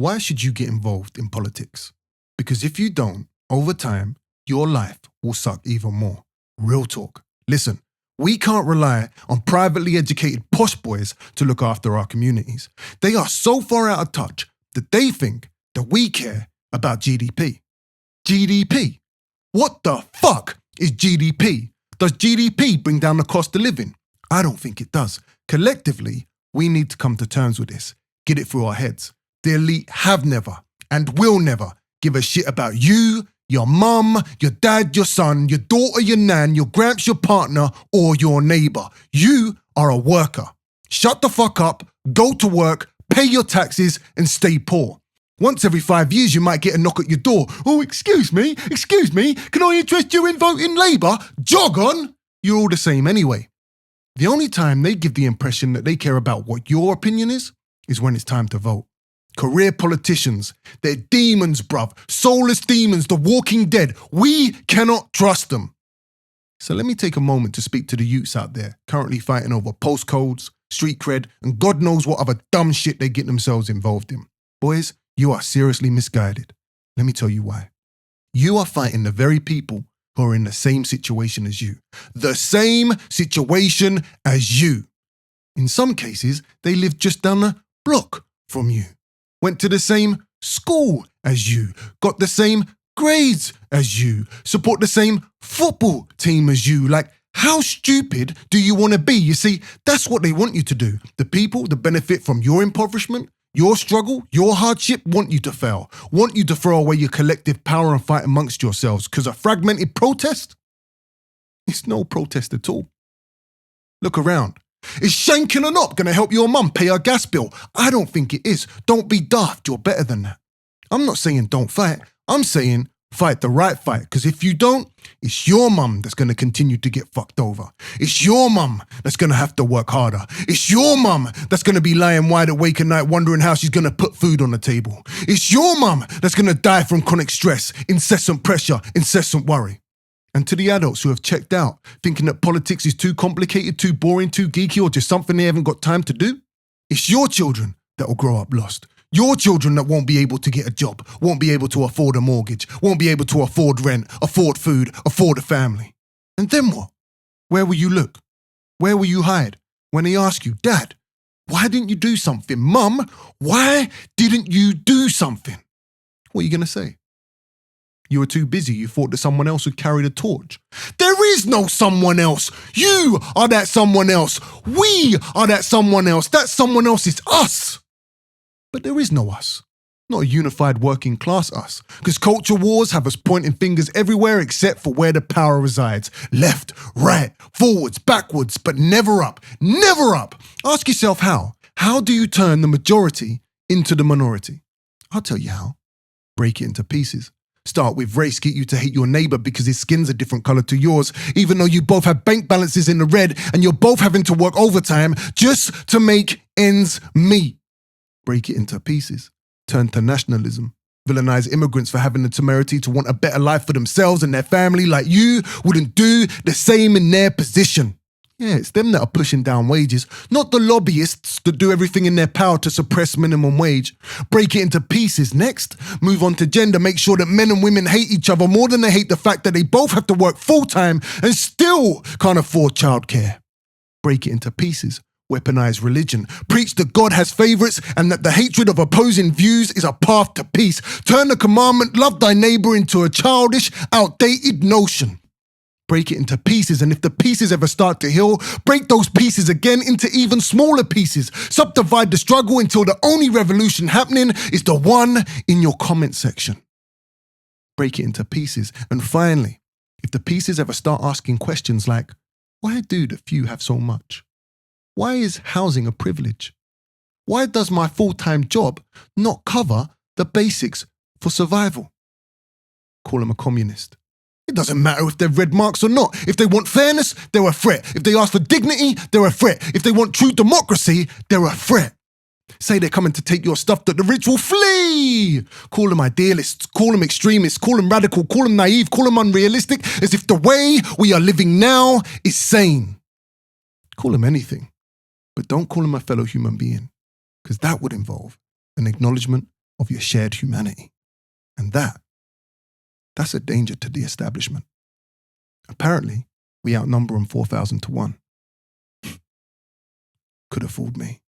Why should you get involved in politics? Because if you don't, over time, your life will suck even more. Real talk. Listen, we can't rely on privately educated posh boys to look after our communities. They are so far out of touch that they think that we care about GDP. GDP? What the fuck is GDP? Does GDP bring down the cost of living? I don't think it does. Collectively, we need to come to terms with this. Get it through our heads. The elite have never and will never give a shit about you, your mum, your dad, your son, your daughter, your nan, your gramps, your partner, or your neighbor. You are a worker. Shut the fuck up, go to work, pay your taxes, and stay poor. Once every 5 years, you might get a knock at your door. Oh, excuse me, can I interest you in voting Labour? Jog on! You're all the same anyway. The only time they give the impression that they care about what your opinion is when it's time to vote. Career politicians, they're demons, bruv. Soulless demons, the walking dead. We cannot trust them. So let me take a moment to speak to the youths out there currently fighting over postcodes, street cred, and God knows what other dumb shit they get themselves involved in. Boys, you are seriously misguided. Let me tell you why. You are fighting the very people who are in the same situation as you. The same situation as you. In some cases, they live just down the block from you. Went to the same school as you, got the same grades as you, support the same football team as you. Like, how stupid do you want to be? You see, that's what they want you to do. The people that benefit from your impoverishment, your struggle, your hardship, want you to fail, want you to throw away your collective power and fight amongst yourselves, because a fragmented protest, it's no protest at all. Look around. Is shanking a knob going to help your mum pay her gas bill? I don't think it is. Don't be daft, you're better than that. I'm not saying don't fight. I'm saying fight the right fight, because if you don't, it's your mum that's going to continue to get fucked over. It's your mum that's going to have to work harder. It's your mum that's going to be lying wide awake at night wondering how she's going to put food on the table. It's your mum that's going to die from chronic stress, incessant pressure, incessant worry. And to the adults who have checked out, thinking that politics is too complicated, too boring, too geeky, or just something they haven't got time to do, it's your children that will grow up lost. Your children that won't be able to get a job, won't be able to afford a mortgage, won't be able to afford rent, afford food, afford a family. And then what? Where will you look? Where will you hide? When they ask you, Dad, why didn't you do something? Mum, why didn't you do something? What are you going to say? You were too busy. You thought that someone else would carry the torch. There is no someone else. You are that someone else. We are that someone else. That someone else is us. But there is no us. Not a unified working class us. Because culture wars have us pointing fingers everywhere except for where the power resides. Left, right, forwards, backwards, but never up. Never up. Ask yourself how. How do you turn the majority into the minority? I'll tell you how. Break it into pieces. Start with race, get you to hate your neighbor because his skin's a different color to yours, even though you both have bank balances in the red and you're both having to work overtime just to make ends meet. Break it into pieces. Turn to nationalism. Villainize immigrants for having the temerity to want a better life for themselves and their family, like you wouldn't do the same in their position. Yeah, it's them that are pushing down wages, not the lobbyists that do everything in their power to suppress minimum wage. Break it into pieces. Next, move on to gender. Make sure that men and women hate each other more than they hate the fact that they both have to work full-time and still can't afford childcare. Break it into pieces. Weaponize religion. Preach that God has favorites and that the hatred of opposing views is a path to peace. Turn the commandment, love thy neighbor, into a childish, outdated notion. Break it into pieces, and if the pieces ever start to heal, break those pieces again into even smaller pieces. Subdivide the struggle until the only revolution happening is the one in your comment section. Break it into pieces. And finally, if the pieces ever start asking questions like, why do the few have so much? Why is housing a privilege? Why does my full-time job not cover the basics for survival? Call them a communist. It doesn't matter if they've red marks or not. If they want fairness, they're a threat. If they ask for dignity, they're a threat. If they want true democracy, they're a threat. Say they're coming to take your stuff that the rich will flee. Call them idealists, call them extremists, call them radical, call them naive, call them unrealistic, as if the way we are living now is sane. Call them anything, but don't call them a fellow human being, because that would involve an acknowledgement of your shared humanity. And that's a danger to the establishment. Apparently, we outnumber them 4,000 to 1. Could have fooled me.